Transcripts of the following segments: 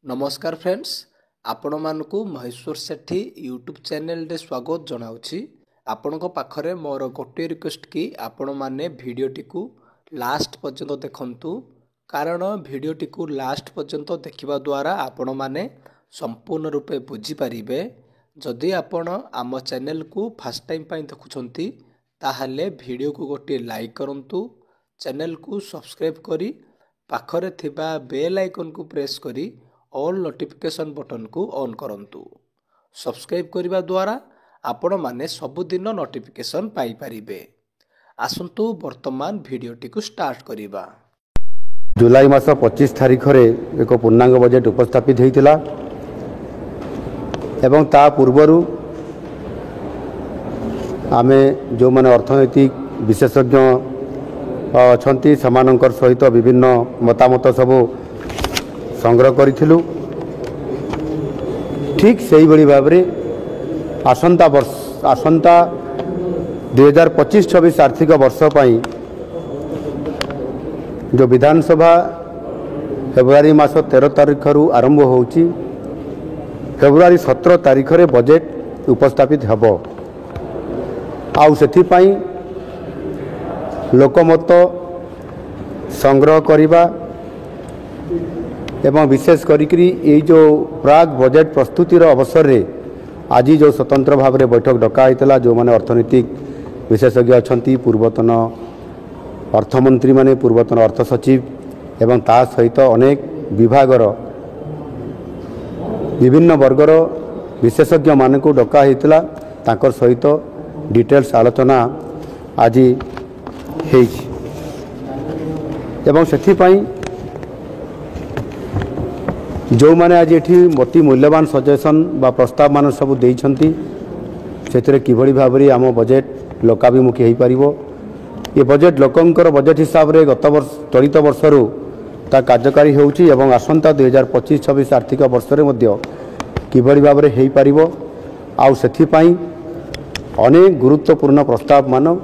नमस्कार फ्रेंड्स आपण मानकु महेश्वर सेठी YouTube channel रे स्वागत जनाउछि। आपणको पाखरे मोर गोटे रिक्वेस्ट कि आपण माने भिडियोटी को लास्ट पर्यंत देखंतु, कारण भिडियोटी को लास्ट पर्यंत देखिबा द्वारा आपण माने संपूर्ण रूपे बुझी परिबे। जदि आपण आम चैनल को फर्स्ट टाइम पई देखुछंती ताहाले भिडियो को गोटे लाइक करंतु, चैनल को सब्सक्राइब करी पाखरे थिबा बेल आइकन को प्रेस करी ऑल नोटिफिकेशन बटन को ऑन करंतु। सब्सक्राइब करिबा द्वारा आपण माने सबुदिन नोटिफिकेशन पाई परिबे। आसंतु वर्तमान भिडियोटी को स्टार्ट करिबा। जुलाई मास 25 तारिख रे एक पूर्णांग बजेट उपस्थापित होइतिला एवं ता पूर्वरु आमे जो माने अर्थनैतिक विशेषज्ञ अछंती समानकर सहित विभिन्न मतामत सब संग्रह करिथिलु। ठीक सेही बड़ी भाव रे आसंता 2025-26 आर्थिक वर्ष पई जो विधानसभा फेब्रुआरी मास 13 तारिख रु आरंभ होउची, फेब्रुआरी 17 तारिख रे बजेट उपस्थापित हबो। आउ सेथि पई लोकमत संग्रह करिबा एवं विशेष करिकरी ये जो प्राग बजेट प्रस्तुतिर अवसर रे आज जो स्वतंत्र भाव में बैठक डका होता, जो माने अर्थनैतिक विशेषज्ञ अछंती, पूर्वतन अर्थमंत्री माने, पूर्वतन अर्थ सचिव एवं ता सहित अनेक विभागर विभिन्न वर्गर विशेषज्ञ मान को डका होता, तांकर सहित डिटेल्स आलोचना आज हेछि एवं सेथि पई जो माने आज एठी अति मूल्यवान सजेशन बा प्रस्ताव मान सब देइछंती, सेतरे किभଳି भाबरी आम बजेट लोकाभिमुखी हो पारिबो। ये बजेट लोकंकर बजेट हिसाब रे गत वर्ष चलित वर्षरु ता कार्यकारी होउची एवं आसंता 2025-26 आर्थिक वर्ष रे मध्य किभଳି भाबरे हो पारिबो। आउ सेथि पई अनेक गुरुत्वपूर्ण प्रस्ताव मान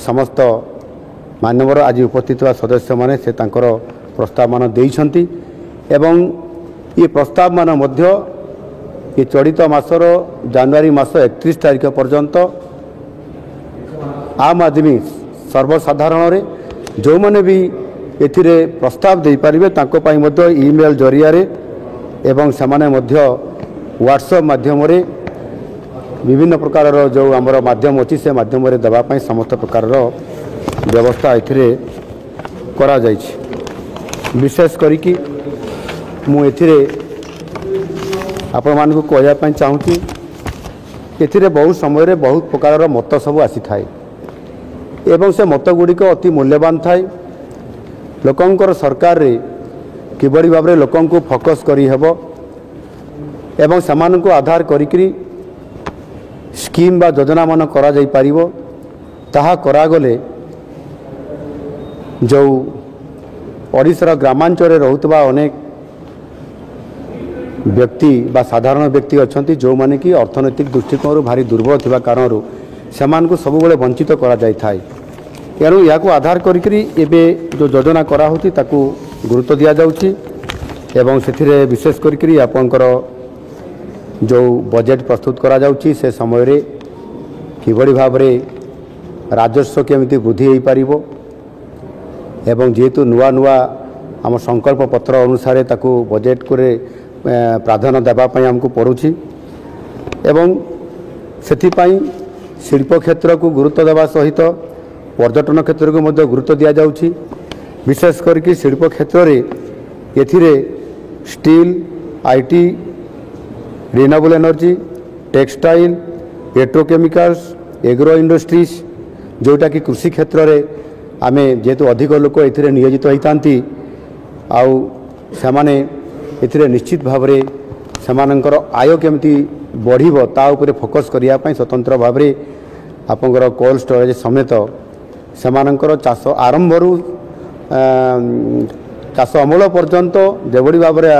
समस्त मान्यवर आज उपस्थित सदस्य माने से तांकर प्रस्ताव मान देइछंती एवं ये प्रस्ताव मान मध्य ये चलित मासर जनवरी मास 31 तारिख पर्यंत आम आदमी सर्वसाधारण रे जो माने भी एथिरे प्रस्ताव दे पारिबे तांको पई मध्य ईमेल जरिया रे एवं समाने मध्य व्हाट्सएप माध्यम रे विभिन्न प्रकार जो आमर माध्यम अच्छी से माध्यम रे देबा पई समस्त प्रकार व्यवस्था एथिरे करा जायछि। विशेष करिकि मु एथिरे आपण मानकु कहया पई चाहूची, एथिरे बहुत समय रे बहुत प्रकार मत सब आसी थाए एवं से मत गुड़िक अति मूल्यवान थाए। लोकंकर सरकार रे किबड़ी भाव रे लोकं को फोकस करी हेबो एवं समान को आधार करिकरी स्कीम बा योजना मान करा जाई पारिबो, ताहा करा गले जो ओडिशार ग्रामांचल रे रहउतबा अनेक व्यक्ति बा साधारण व्यक्ति अछंती, जो माने कि अर्थनैतिक दृष्टिकोण भारी दुर्बल थिबा कारणरू समान को सब बेले वंचित करा जाय थाए। एणु या को आधार करिकरी एबे जो योजना करा होती ताकू गुरुत्व दिया जाउची एवं सेथिरे विशेष करिकरी आपनकर जो बजेट प्रस्तुत करा जाउची से समय रे किबड़ी भाव रे राजस्व केमिति वृद्धि होई पारिबो एवं जेहेतु नुआ नुआ आम संकल्प पत्र अनुसार ताकू बजेट को प्राधान्य देबा पई हमको पड़ुछि एवं सेथिपाई शिल्प क्षेत्र को गुरुत्व देवा सहित पर्यटन क्षेत्र को मध्य गुरुत्व दिया जाउछि। विशेष करके शिल्प क्षेत्र रे एथिरे steel, IT, renewable energy, textile, petrochemicals, agro industries जोटा कि कृषि क्षेत्र रे आमे जेहेतु अधिक लोक एथिरे नियोजित होइतांती आउ सेमाने एथिरे निश्चित भाव रे सेमानंकर आय केमिति बढ़िबो ता उपरे फोकस करिया पई स्वतंत्र भाव रे आपनकर कोल्ड स्टोरेज समेत सेमानंकर चाष आरंभरू चाष अमल पर्यंत जेबड़ी भाव रे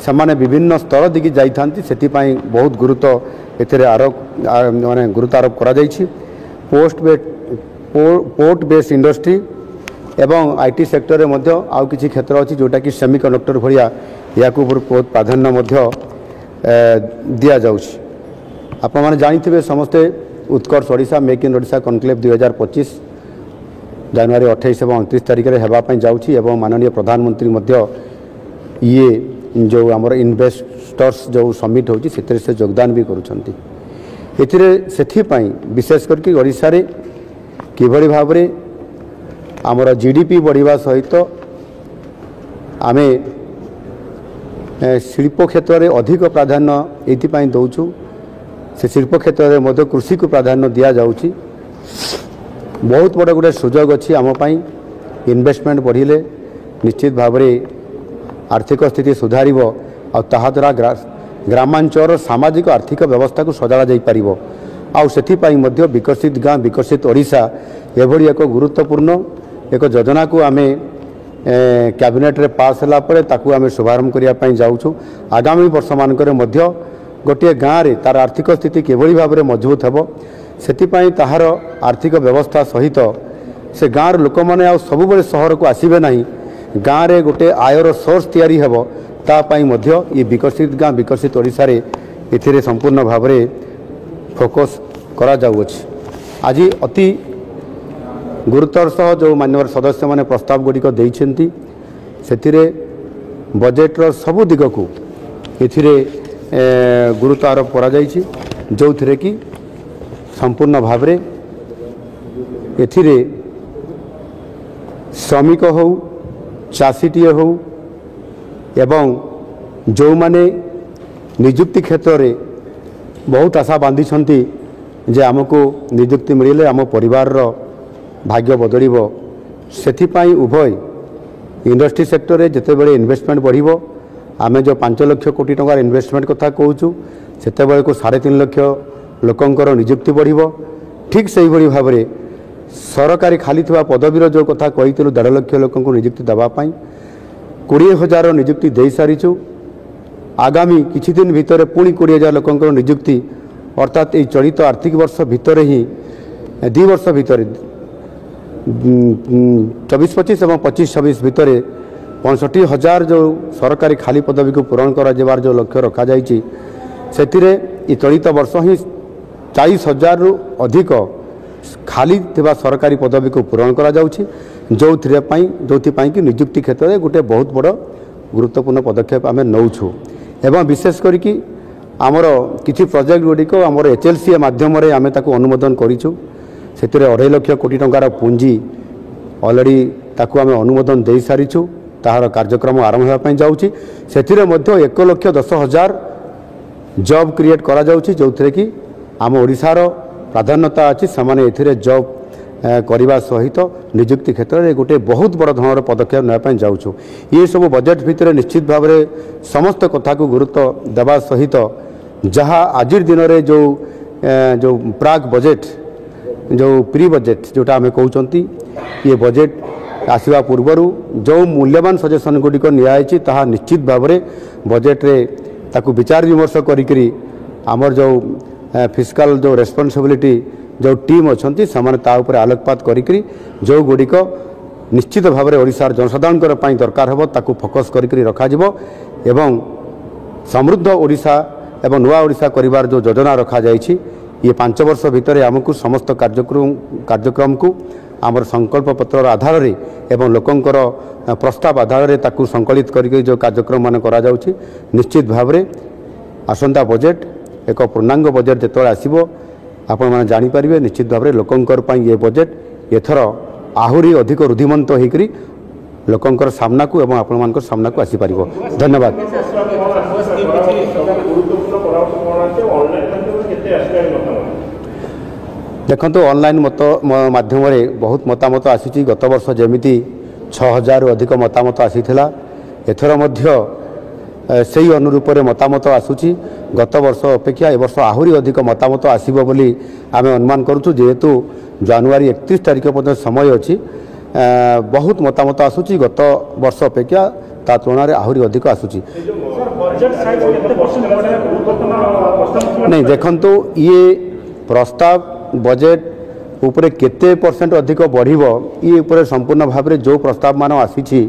सेमाने विभिन्न स्तर दिगी जाइथांती, सेति पई बहुत गुरुत्व एथिरे माने गुरुत्व आरोप करा जाइछि। पोर्ट बेस्ड इंडस्ट्री एवं आईटी सेक्टर रे मध्य आउ किछि क्षेत्र अछि जोटा कि सेमीकंडक्टर भलिया या बहुत प्राधान्य दि जाऊँगी। आपण मैंने जानी समस्ते Utkarsh Odisha make in Odisha conclave 2025 जनवरी 28 और 29 तारिख में होगापाई जाऊँगी। माननीय प्रधानमंत्री ये जो आमर इन्वेस्टर्स जो समिट होची से योगदान भी करुँच। विशेष करके ओडिशा रे किभली भाव में आमर जीडीपी बढ़िया सहित आम शिल्प क्षेत्र में अधिक प्राधान्य ये दौचु। से शिल्प क्षेत्र में कृषि को प्राधान्य दि जाऊँगी। बहुत बड़ गोटे सुजोग अच्छी आमपाई इन्वेस्टमेंट बढ़िले निश्चित भाव में आर्थिक स्थिति सुधार द्वारा ग्रामांचल सामाजिक आर्थिक व्यवस्था को सजाड़ा जापर आउ विकसित गाँ विकसित ओडिशा एभली एक गुरुत्वपूर्ण एक योजना को आम कैबिनेट रे पास होला परे ताकू आम शुभारंभ करने जाऊँ। आगामी वर्ष मानकर गोटे गाँव में तार आर्थिक स्थिति किभली भाव में मजबूत हेब से ताहार आर्थिक व्यवस्था सहित से गाँव लोक मैंने आ सब सहर को आसबे ना गाँव में गोटे आयर सोर्स तैयारी हेब तापाई ये विकसित गाँ विकसित ओडिशा रे एथिरे संपूर्ण भाव में फोकस करा जाउछि। आज अति गुरुत्वर सह जो माननीय सदस्य माने प्रस्ताव गुड़िक देइछन्ति सेथिरे बजेट्र सबु दिग को एथिरे गुरुत्व आरोप करा जाइछि जो थिरे कि संपूर्ण भाव में एथिरे श्रमिक हो चाषीटीए हो एवं जो माने निजुक्ति क्षेत्र में बहुत आशा बांधी जे आमको निजुक्ति मिले आम परिवार भाग्य बदलिब से उभय इंडस्ट्री सेक्टर में जिते बड़े इन्वेस्टमेंट बढ़िबो आमे जो 5 लाख कोटी टंका इन्वेस्टमेंट कथा कहूँ से को 3.5 लाख लोकंकर निजुक्ति बढ़िबो। ठीक से ही भाव में सरकारी खाली थवा पदवीर जो कथा कही 1.5 लाख लोक निजुक्ति देवाई 20,000 निजुक्ति दे सारीचु। आगामी किछि दिन भितर पुणी 20,000 लोकंकर निजुक्ति अर्थात ये चलित आर्थिक वर्ष भितर ही 2 वर्ष भितर 24-25 और 25-26 भितर 65,000 जो सरकारी खाली पदवी को पूरण कर जो लक्ष्य रखा जाइए से चलित वर्ष ही 40,000 रु अधिक खाली थिबा सरकारी पदवी को पूरण करा जाउछि जो कि निजुक्ति क्षेत्र में गोटे बहुत बड़ गुरुत्वपूर्ण पदक्षेप आम नौछु। एवं विशेष करके आमर किछि प्रोजेक्ट गुड़िक आमर HLCA माध्यम आम ताकू अनुमोदन करिछु से 2.5 लाख कोटी टंकार पुंजी ऑलरेडी ताकू आम अनुमोदन दे सारीछु। ताहार कार्यक्रम आरंभ होगा जाउछि से 1,10,000 जॉब क्रिएट करा जाउछि जो कि आम ओडिशार प्राधान्यता अच्छी से जॉब करने सहित निजुक्ति क्षेत्र में गोटे बहुत बड़ धरण पदक्षेप नापी जाऊँ। ये सब बजेट भितर निश्चित भाव में समस्त कथा को गुरुत्व देवा सहित जहाँ आज दिन में जो प्राग बजेट जो प्री बजेट जोटा आम कहते ये बजेट आसवा पूर्वर जो मूल्यवान सजेसन गुड़िक नियाई ताहा निश्चित भाव में बजेट रे ताकू विचार विमर्श करी आमर जो फिस्काल जो रेस्पॉन्सिबिलिटी जो टीम अच्छी से आलोकपात करी जो गुड़िक निश्चित भाव में ओडिशार जनसाधारण दरकार हो ताकू फोकस करी रखा एवं समृद्ध ओडिशा एवं नुआ ओडिशा करिवार जो योजना रखा जाइछि ये 5 वर्ष भितर आमको समस्त कार्यक्रम को आमर संकल्प पत्र आधार रे एवं लोकंकर प्रस्ताव आधार रे ताकू संकलित करके जो कार्यक्रम मान करा जाउछि निश्चित भाव में आसंता बजेट एक पूर्णांग बजेट जेतବେଳେ आसीबो आपण माने जानि परिबे निश्चित भाव में लोकंकर पई ये बजेट एथर आहुरी अधिक रुधिमंत होइकरी लोकंकर सामना को एवं आपण मानकर सामना को आसी परिबो। धन्यवाद। देखो ऑनलाइन मत माध्यम बहुत मतामत आसी गत वर्ष जमीती 6,000 अधिक मतामत आसीथिला एथर मध्य से अनुरूप मतामत आसूची गत वर्ष अपेक्षा ए वर्ष आहुरी अधिक मतामत आसीबो बोली आमे अनुमान करूछु जेहेतु जनवरी 31 तारिख पर्यंत समय अच्छी बहुत मतामत आसूची गत वर्ष अपेक्षा ता तुलना आहुरी अधिक आसूची। नहीं देखंतु ये प्रस्ताव बजेट उपरे केते परसेंट अधिक बढ़िबो ये उपरे संपूर्ण भाव में जो प्रस्ताव मान आसी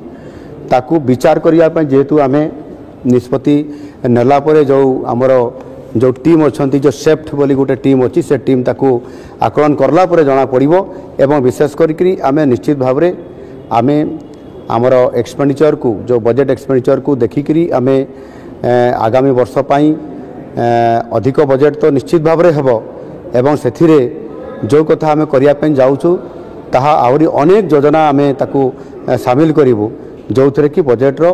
ताकू विचार करिया जेहेतु आमे निष्पत्ति नेला परे जो आमर जो टीम अच्छा जो सेफ्ट बोली गोटे टीम अच्छी से टीम ताकू आकलन करला परे जना पड़िबो एवं विशेष करी आमे निश्चित भाव रे आमे आमर एक्सपेंडिचर को जो बजेट एक्सपेंडिचर को देखिकी आमे आगामी वर्ष पाई अधिक बजेट तो निश्चित भाव रे हेबो एवं सेथिरे जो कथा आमे करिया पेन जाउछु ताहा आउरी अनेक योजना आमे ताकू शामिल करिवु जो थरे कि बजेट रो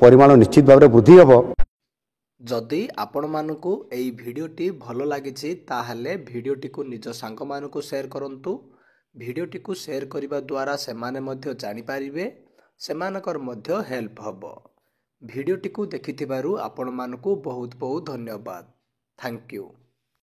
परिमाण निश्चित भाव रे वृद्धि हेबो। जदि आपण मानकु एई भिडियोटी भलो लागिछि ताहले भिडियोटी को निज सांग मानकु शेयर करंतु। भिडियोटी को शेयर करिबा द्वारा सेमाने मध्य जानि पारिबे सेमानकर मध्य हेल्प हबो। भिडियोटी को देखिथिबारु आपण मानकु बहुत बहुत धन्यवाद। Thank you.